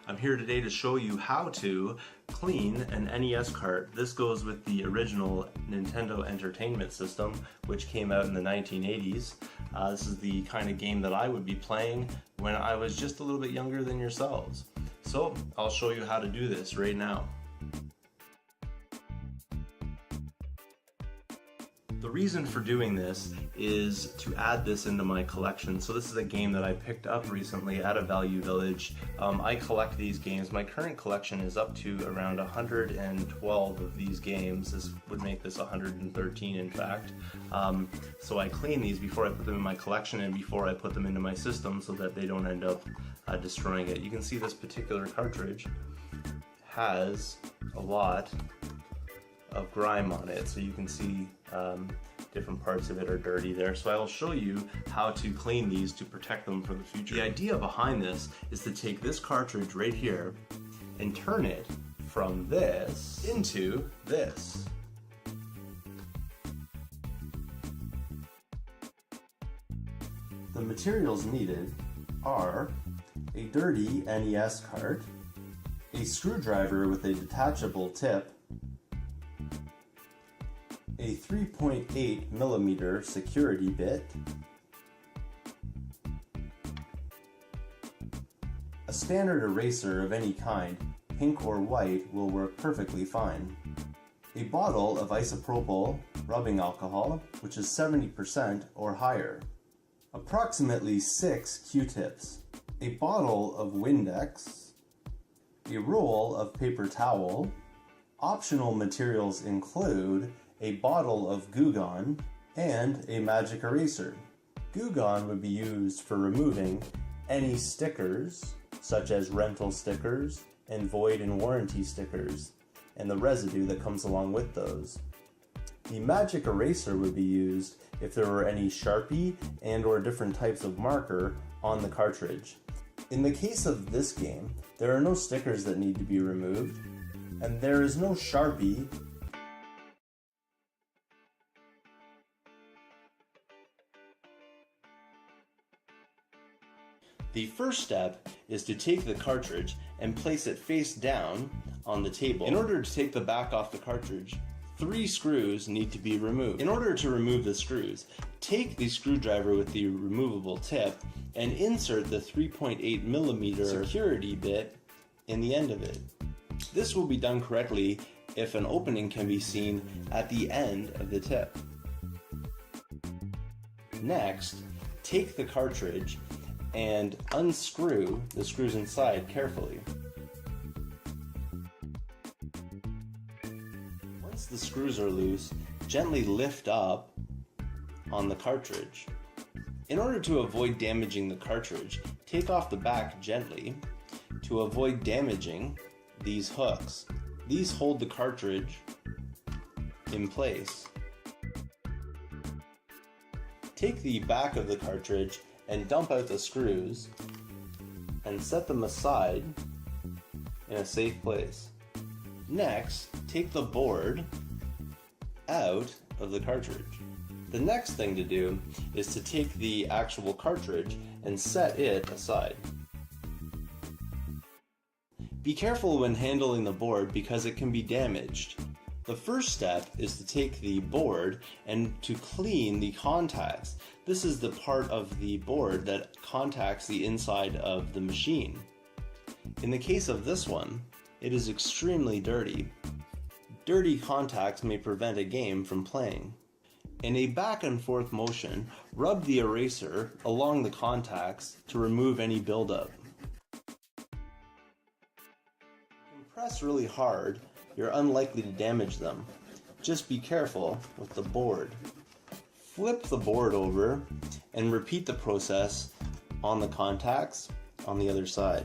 I'm here today to show you how to clean an NES cart. This goes with the original Nintendo Entertainment System, which came out in the 1980s. This is the kind of game that I would be playing when I was just a little bit younger than yourselves. So I'll show you how to do this right now. The reason for doing this is to add this into my collection. So this is a game that I picked up recently at a Value Village. I collect these games. My current collection is up to around 112 of these games. This would make this 113 in fact. So I clean these before I put them in my collection and before I put them into my system so that they don't end up destroying it. You can see this particular cartridge has a lot of grime on it, so you can see different parts of it are dirty there. So I will show you how to clean these to protect them for the future. The idea behind this is to take this cartridge right here and turn it from this into this. The materials needed are a dirty NES cart, a screwdriver with a detachable tip, a 3.8mm security bit, a standard eraser of any kind, pink or white, will work perfectly fine, a bottle of isopropyl rubbing alcohol, which is 70% or higher, approximately 6 Q-tips, a bottle of Windex, a roll of paper towel. Optional materials include a bottle of Goo Gone, and a magic eraser. Goo Gone would be used for removing any stickers, such as rental stickers and void and warranty stickers, and the residue that comes along with those. The magic eraser would be used if there were any Sharpie and or different types of marker on the cartridge. In the case of this game, there are no stickers that need to be removed, and there is no Sharpie . The first step is to take the cartridge and place it face down on the table. In order to take the back off the cartridge, 3 screws need to be removed. In order to remove the screws, take the screwdriver with the removable tip and insert the 3.8mm security bit in the end of it. This will be done correctly if an opening can be seen at the end of the tip. Next, take the cartridge and unscrew the screws inside carefully. Once the screws are loose, gently lift up on the cartridge. In order to avoid damaging the cartridge, take off the back gently to avoid damaging these hooks. These hold the cartridge in place. Take the back of the cartridge and dump out the screws and set them aside in a safe place. Next, take the board out of the cartridge. The next thing to do is to take the actual cartridge and set it aside. Be careful when handling the board because it can be damaged. The first step is to take the board and to clean the contacts. This is the part of the board that contacts the inside of the machine. In the case of this one, it is extremely dirty. Dirty contacts may prevent a game from playing. In a back and forth motion, rub the eraser along the contacts to remove any buildup. Press really hard, you're unlikely to damage them. Just be careful with the board. Flip the board over and repeat the process on the contacts on the other side.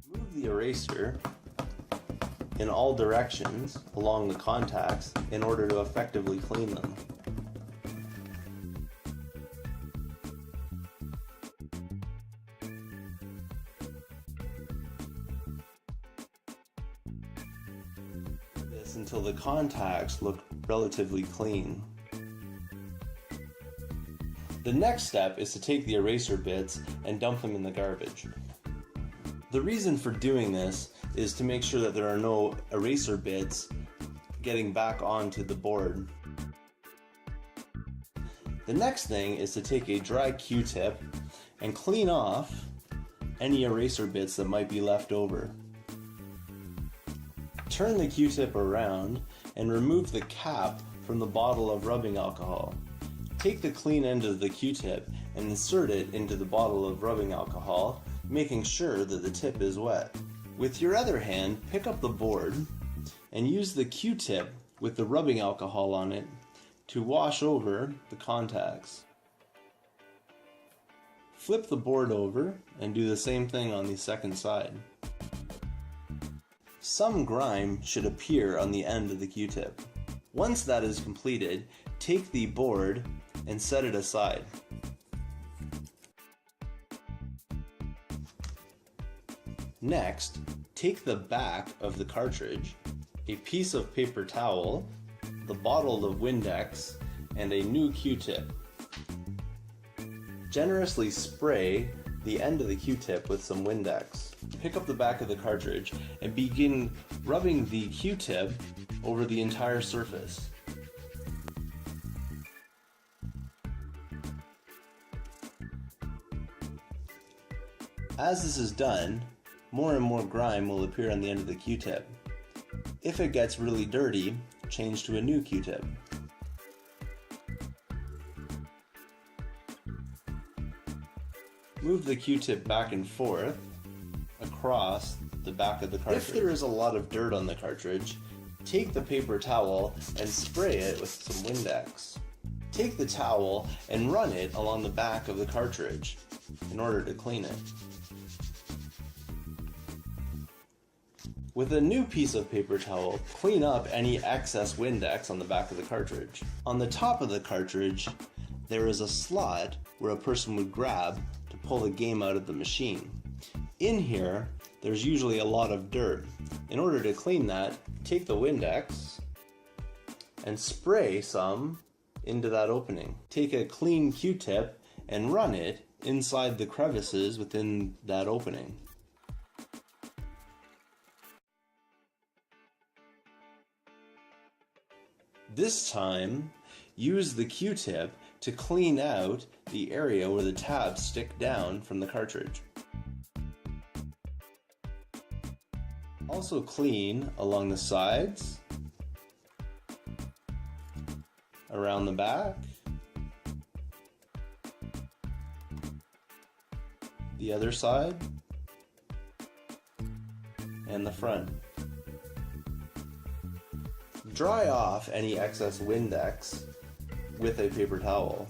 Move the eraser in all directions along the contacts in order to effectively clean them. This until the contacts look relatively clean. The next step is to take the eraser bits and dump them in the garbage. The reason for doing this is to make sure that there are no eraser bits getting back onto the board. The next thing is to take a dry Q-tip and clean off any eraser bits that might be left over. Turn the Q-tip around and remove the cap from the bottle of rubbing alcohol. Take the clean end of the Q-tip and insert it into the bottle of rubbing alcohol, making sure that the tip is wet. With your other hand, pick up the board and use the Q-tip with the rubbing alcohol on it to wash over the contacts. Flip the board over and do the same thing on the second side. Some grime should appear on the end of the Q-tip. Once that is completed, take the board and set it aside. Next, take the back of the cartridge, a piece of paper towel, the bottle of Windex, and a new Q-tip. Generously spray the end of the Q-tip with some Windex. Pick up the back of the cartridge and begin rubbing the Q-tip over the entire surface. As this is done, more and more grime will appear on the end of the Q-tip. If it gets really dirty, change to a new Q-tip. Move the Q-tip back and forth across the back of the cartridge. If there is a lot of dirt on the cartridge, take the paper towel and spray it with some Windex. Take the towel and run it along the back of the cartridge in order to clean it. With a new piece of paper towel, clean up any excess Windex on the back of the cartridge. On the top of the cartridge, there is a slot where a person would grab to pull the game out of the machine. In here, there's usually a lot of dirt. In order to clean that, take the Windex and spray some into that opening. Take a clean Q-tip and run it inside the crevices within that opening. This time, use the Q-tip to clean out the area where the tabs stick down from the cartridge. Also clean along the sides, around the back, the other side, and the front. Dry off any excess Windex with a paper towel.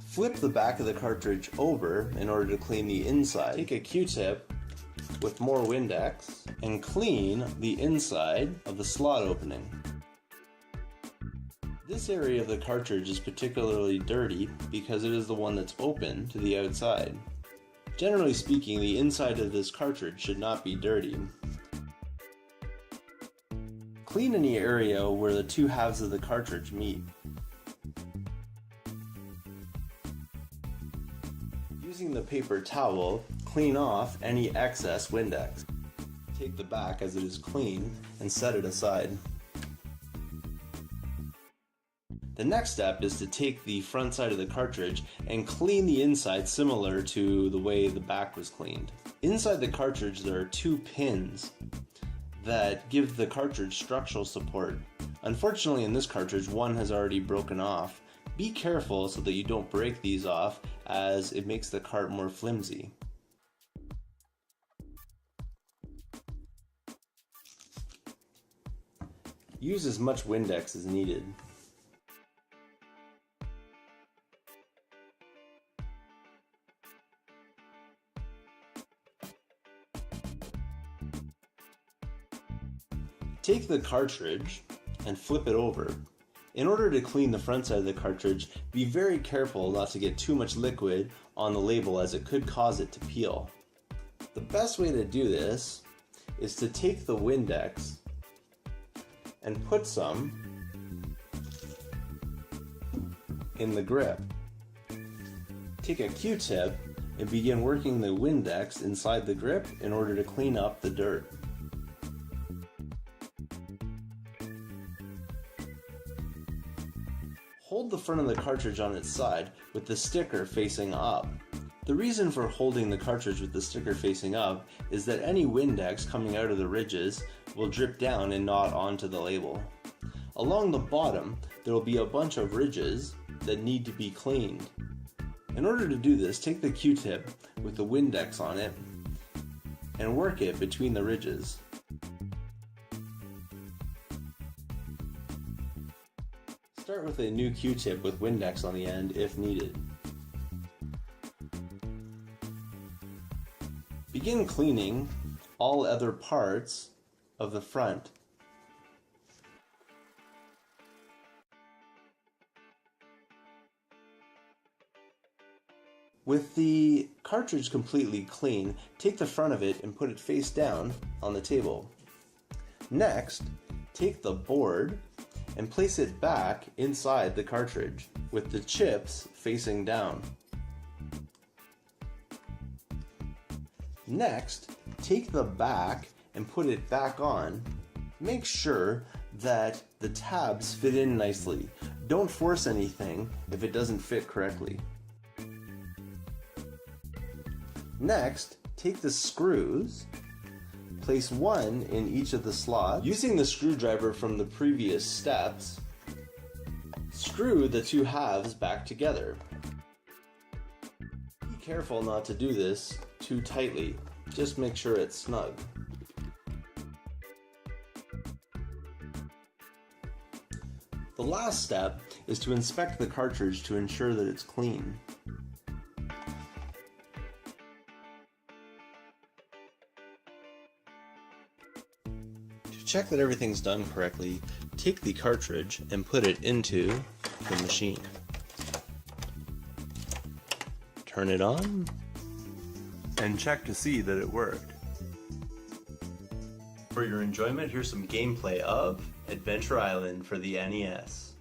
Flip the back of the cartridge over in order to clean the inside. Take a Q-tip with more Windex and clean the inside of the slot opening. This area of the cartridge is particularly dirty because it is the one that's open to the outside. Generally speaking, the inside of this cartridge should not be dirty. Clean any area where the two halves of the cartridge meet. Using the paper towel, clean off any excess Windex. Take the back as it is clean and set it aside. The next step is to take the front side of the cartridge and clean the inside similar to the way the back was cleaned. Inside the cartridge there are two pins that give the cartridge structural support. Unfortunately in this cartridge one has already broken off. Be careful so that you don't break these off as it makes the cart more flimsy. Use as much Windex as needed. Take the cartridge and flip it over. In order to clean the front side of the cartridge, be very careful not to get too much liquid on the label as it could cause it to peel. The best way to do this is to take the Windex and put some in the grip. Take a Q-tip and begin working the Windex inside the grip in order to clean up the dirt. Hold the front of the cartridge on its side with the sticker facing up. The reason for holding the cartridge with the sticker facing up is that any Windex coming out of the ridges will drip down and not onto the label. Along the bottom, there will be a bunch of ridges that need to be cleaned. In order to do this, take the Q-tip with the Windex on it and work it between the ridges. Start with a new Q-tip with Windex on the end if needed. Begin cleaning all other parts of the front. With the cartridge completely clean, take the front of it and put it face down on the table. Next, take the board and place it back inside the cartridge with the chips facing down. Next, take the back and put it back on. Make sure that the tabs fit in nicely. Don't force anything if it doesn't fit correctly. Next, take the screws, place one in each of the slots. Using the screwdriver from the previous steps, screw the two halves back together. Be careful not to do this too tightly. Just make sure it's snug. The last step is to inspect the cartridge to ensure that it's clean. To check that everything's done correctly, take the cartridge and put it into the machine. Turn it on and check to see that it worked. For your enjoyment, here's some gameplay of Adventure Island for the NES.